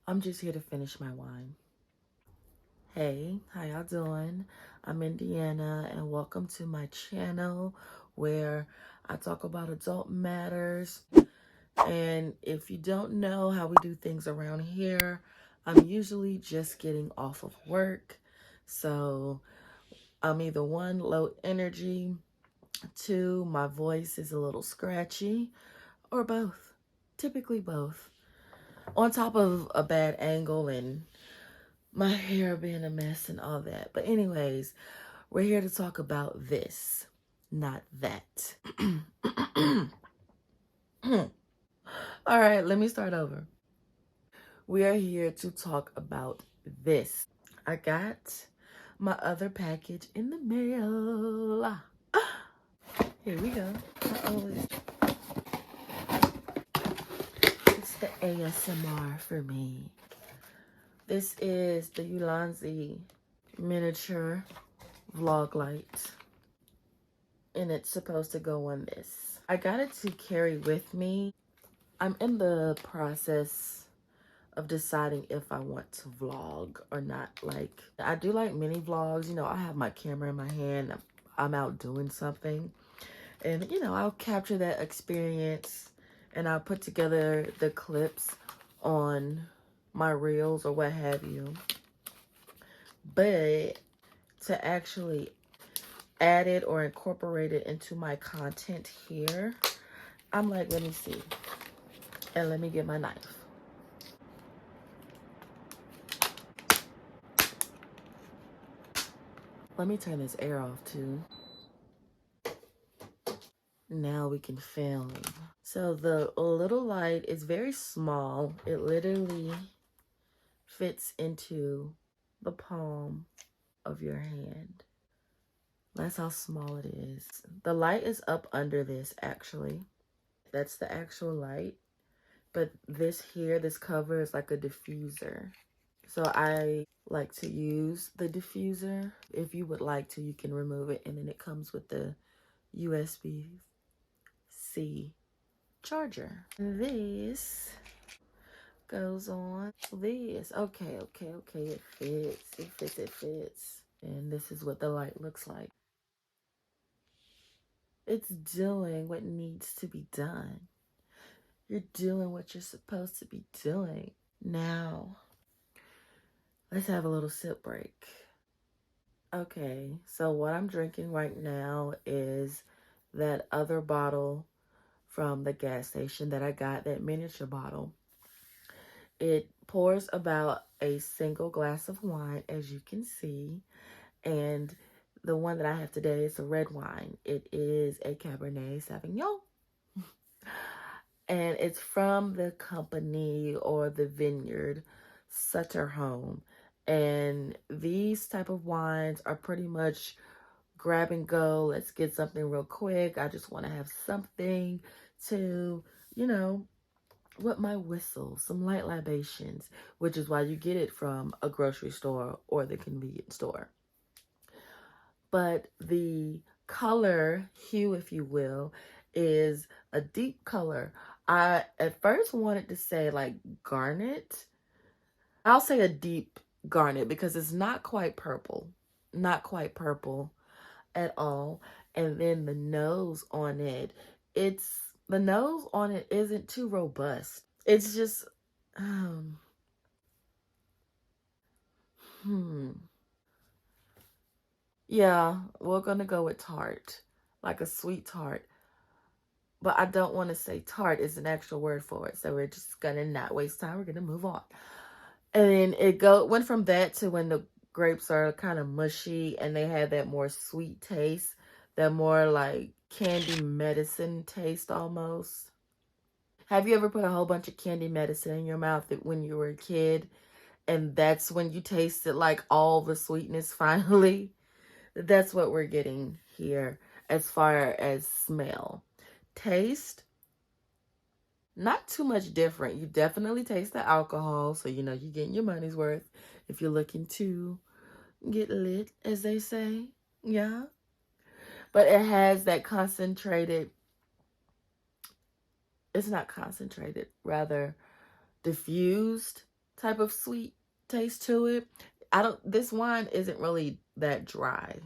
I'm just here to finish my wine. Hey, how y'all doing? I'm Indiana and welcome to my channel where I talk about adult matters. And if you don't know how we do things around here, I'm usually just getting off of work. So I'm either one, low energy, two, my voice is a little scratchy, or both. Typically both. On top of a bad angle and my hair being a mess and all that. But anyways, we're here to talk about this, not that. All right, let me start over. We are here to talk about this. I got my other package in the mail. Here we go. I always, it's the ASMR for me. This is the Ulanzi miniature vlog light. And it's supposed to go on this. I got it to carry with me. I'm in the process of deciding if I want to vlog or not. Like, I do like mini vlogs. You know, I have my camera in my hand. I'm out doing something. And, you know, I'll capture that experience and I'll put together the clips on my reels or what have you. But to actually add it or incorporate it into my content here, I'm like, let me see. And let me get my knife. Let me turn this air off too. Now we can film. So the little light is very small. It literally fits into the palm of your hand. That's how small it is. The light is up under this actually. That's the actual light. But this here, this cover is like a diffuser. So I like to use the diffuser. If you would like to, you can remove it. And then it comes with the USB-C charger. This goes on this. Okay. It fits. And this is what the light looks like. It's doing what needs to be done. You're doing what you're supposed to be doing. Now, let's have a little sip break. Okay, so what I'm drinking right now is that other bottle from the gas station that I got, that miniature bottle. It pours about a single glass of wine, as you can see. And the one that I have today is a red wine. It is a Cabernet Sauvignon. And it's from the company or the vineyard Sutter Home. And these type of wines are pretty much grab and go. Let's get something real quick. I just want to have something to, you know, with my whistle, some light libations, which is why you get it from a grocery store or the convenience store. But the color hue, if you will, is a deep color. I at first wanted to say like garnet. I'll say a deep garnet because it's not quite purple. Not quite purple at all. And then the nose on it, the nose on it isn't too robust. It's just yeah, we're gonna go with tart, like a sweet tart. But I don't want to say tart is an actual word for it, so we're just gonna not waste time. We're gonna move on. And then went from that to when the grapes are kind of mushy and they have that more sweet taste, that more like candy medicine taste almost. Have you ever put a whole bunch of candy medicine in your mouth when you were a kid, and that's when you tasted like all the sweetness finally? That's what we're getting here as far as smell. Taste, not too much different. You definitely taste the alcohol, so you know you're getting your money's worth if you're looking to get lit, as they say. Yeah. But it has that concentrated, it's not concentrated, rather diffused type of sweet taste to it. This wine isn't really that dry.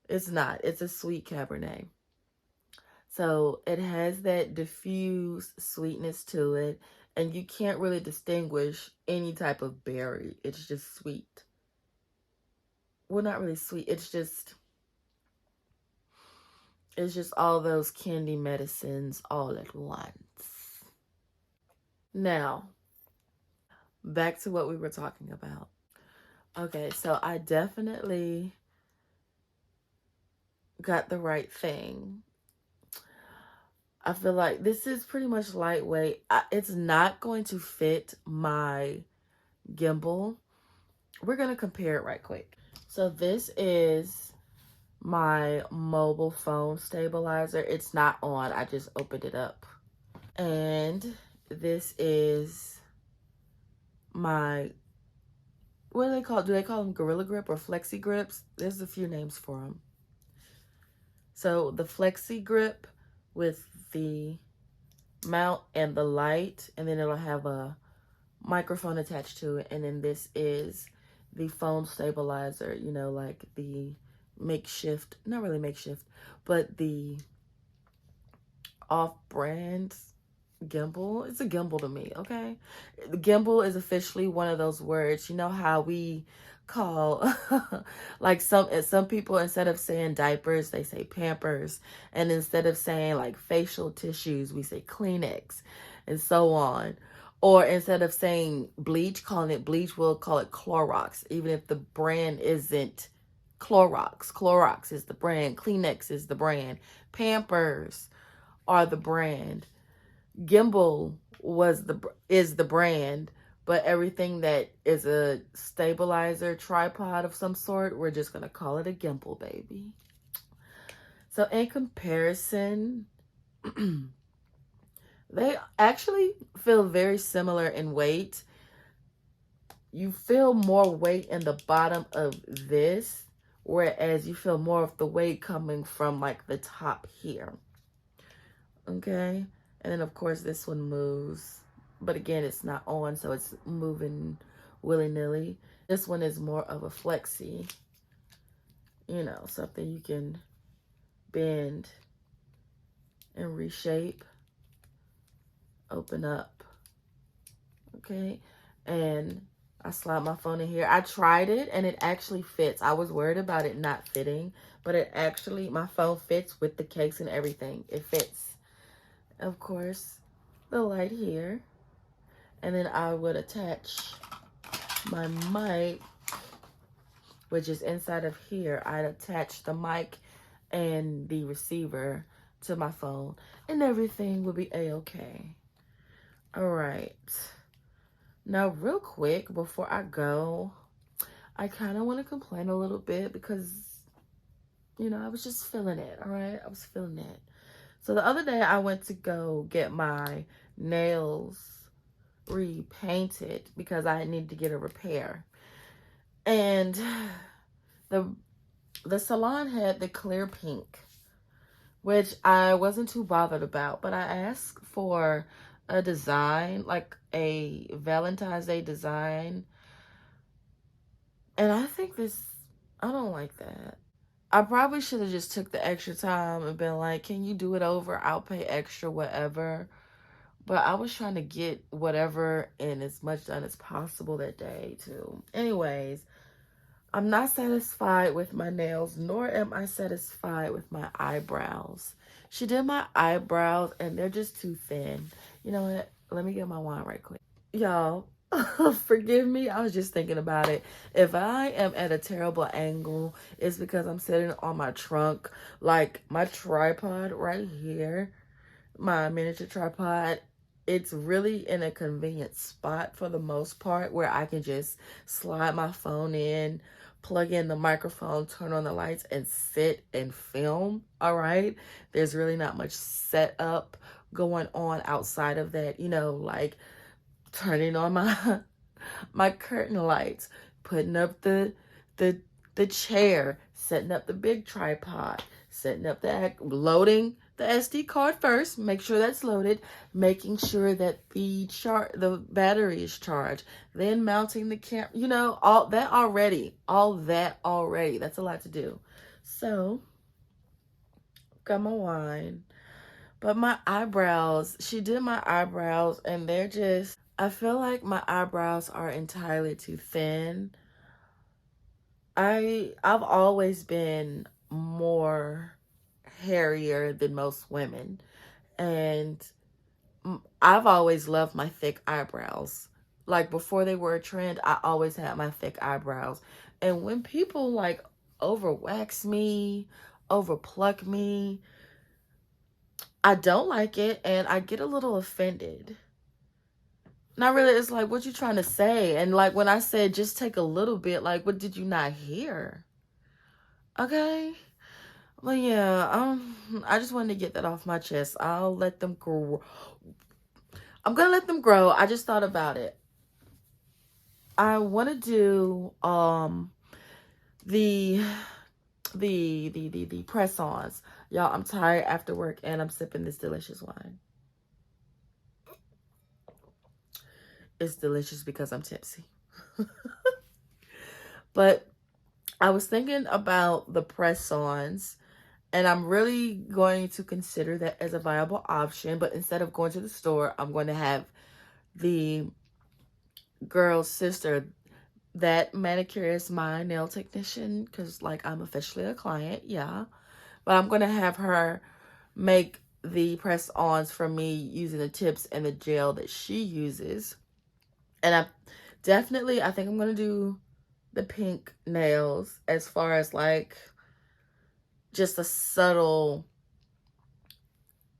It's not. It's a sweet Cabernet. So it has that diffused sweetness to it, and you can't really distinguish any type of berry. It's just sweet. Well, not really sweet. It's just all those candy medicines all at once. Now, back to what we were talking about. Okay, so I definitely got the right thing. I feel like this is pretty much lightweight. It's not going to fit my gimbal. We're going to compare it right quick. So this is my mobile phone stabilizer. It's not on. I just opened it up. And this is my, what do they call? Do they call them Gorilla Grip or Flexi Grips? There's a few names for them. So the Flexi Grip with the mount and the light, and then it'll have a microphone attached to it. And then this is the phone stabilizer, you know, like the makeshift, not really makeshift, but the off-brand gimbal. It's a gimbal to me, okay? The gimbal is officially one of those words. You know how we call like some people, instead of saying diapers, they say Pampers, and instead of saying like facial tissues, we say Kleenex, and so on. Or instead of saying bleach, calling it bleach, we'll call it Clorox, even if the brand isn't Clorox. Clorox is the brand. Kleenex is the brand. Pampers are the brand. Gimbal is the brand, but everything that is a stabilizer tripod of some sort, we're just gonna call it a gimbal, baby. So in comparison, they actually feel very similar in weight. You feel more weight in the bottom of this, whereas you feel more of the weight coming from like the top here. Okay, and then of course this one moves, but again it's not on, so it's moving willy-nilly. This one is more of a flexi, you know, something you can bend and reshape, open up. Okay, and I slide my phone in here. I tried it and it actually fits. I was worried about it not fitting, but it actually, my phone fits with the case and everything. It fits. Of course, the light here, and then I would attach my mic, which is inside of here. I'd attach the mic and the receiver to my phone, and everything will be a-okay. All right, now real quick before I go, I kind of want to complain a little bit because, you know, I was just feeling it. All right, I was feeling it. So the other day I went to go get my nails repainted because I needed to get a repair. And the salon had the clear pink, which I wasn't too bothered about, but I asked for a design, like a Valentine's Day design. And I don't like that. I probably should have just took the extra time and been like, can you do it over? I'll pay extra, whatever. But I was trying to get whatever and as much done as possible that day, too. Anyways, I'm not satisfied with my nails, nor am I satisfied with my eyebrows. She did my eyebrows, and they're just too thin. You know what? Let me get my wine right quick. Y'all, forgive me. I was just thinking about it. If I am at a terrible angle, it's because I'm sitting on my trunk, like my tripod right here, my miniature tripod. It's really in a convenient spot for the most part where I can just slide my phone in, plug in the microphone, turn on the lights, and sit and film. All right. There's really not much setup going on outside of that, you know, like turning on my curtain lights, putting up the chair, setting up the big tripod, setting up loading the SD card first, make sure that's loaded, making sure that the battery is charged, then mounting the camera, all that already. That's a lot to do. So, got my wine. But my eyebrows, she did my eyebrows and I feel like my eyebrows are entirely too thin. I've always been more hairier than most women, and I've always loved my thick eyebrows. Like before they were a trend, I always had my thick eyebrows. And when people like overwax me, overpluck me, I don't like it and I get a little offended. Not really, it's like, what you trying to say? And like when I said just take a little bit, like what did you not hear? Okay. Well, yeah, I just wanted to get that off my chest. I'll let them grow. I'm gonna let them grow. I just thought about it. I want to do the the press-ons. Y'all, I'm tired after work and I'm sipping this delicious wine. It's delicious because I'm tipsy. But I was thinking about the press-ons, and I'm really going to consider that as a viable option. But instead of going to the store, I'm going to have the girl's sister, that manicure is my nail technician, because like I'm officially a client, yeah. But I'm going to have her make the press-ons for me using the tips and the gel that she uses. And I think I'm going to do the pink nails as far as like just a subtle,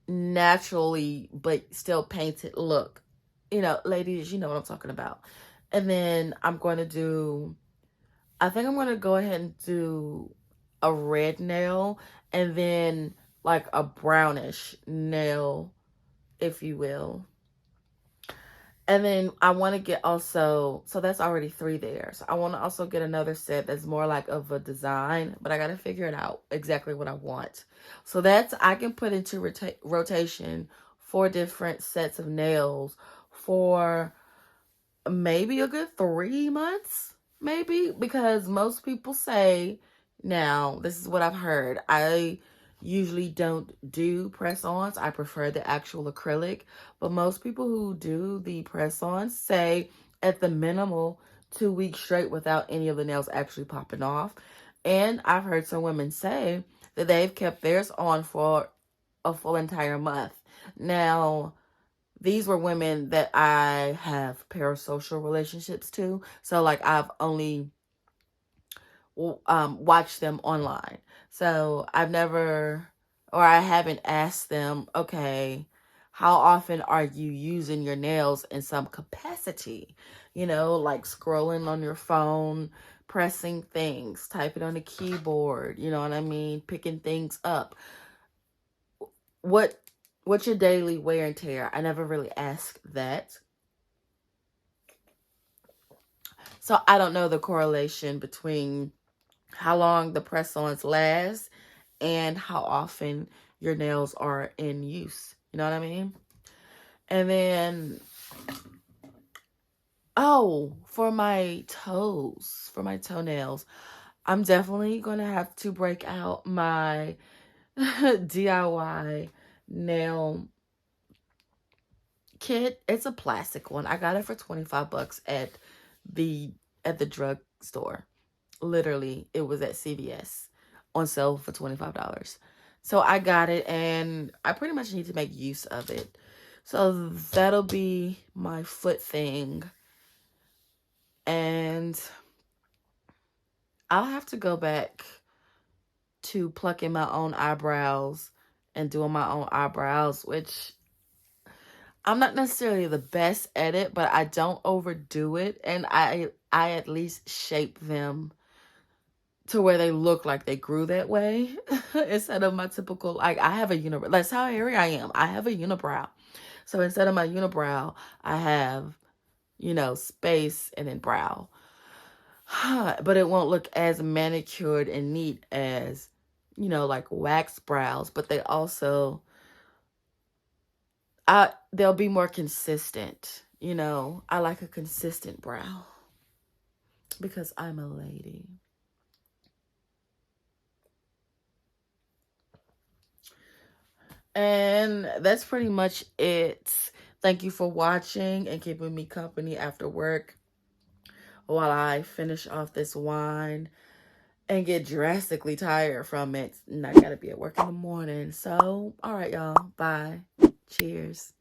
naturally but still painted look. Ladies, you know what I'm talking about. And then I think I'm going to go ahead and do a red nail and then like a brownish nail, if you will. And then I want to get so that's already 3 there. So I want to also get another set that's more like of a design, but I got to figure it out exactly what I want. So I can put into rotation 4 different sets of nails for maybe a good 3 months, maybe, because most people say, now this is what I've heard, I usually don't do press-ons. I prefer the actual acrylic, but most people who do the press-ons say at the minimal 2 weeks straight without any of the nails actually popping off. And I've heard some women say that they've kept theirs on for a full entire month. Now, these were women that I have parasocial relationships to. So like I've only watched them online. So I haven't asked them, okay, how often are you using your nails in some capacity? Like scrolling on your phone, pressing things, typing on the keyboard, you know what I mean? Picking things up. What's your daily wear and tear? I never really asked that. So I don't know the correlation between how long the press-ons last and how often your nails are in use. You know what I mean? And then, for my toenails, I'm definitely going to have to break out my DIY nail kit. It's a plastic one. I got it for $25 at the drug store. Literally, it was at CVS on sale for $25. So I got it and I pretty much need to make use of it. So that'll be my foot thing. And I'll have to go back to plucking my own eyebrows and doing my own eyebrows, which I'm not necessarily the best at it, but I don't overdo it. And I at least shape them to where they look like they grew that way instead of my typical, like I have a unibrow. That's how hairy I am. I have a unibrow. So instead of my unibrow, I have, space and then brow. But it won't look as manicured and neat as, like wax brows. But they also, they'll be more consistent. You know, I like a consistent brow because I'm a lady. And that's pretty much it. Thank you for watching and keeping me company after work while I finish off this wine and get drastically tired from it. And I gotta be at work in the morning. So, all right, y'all. Bye. Cheers.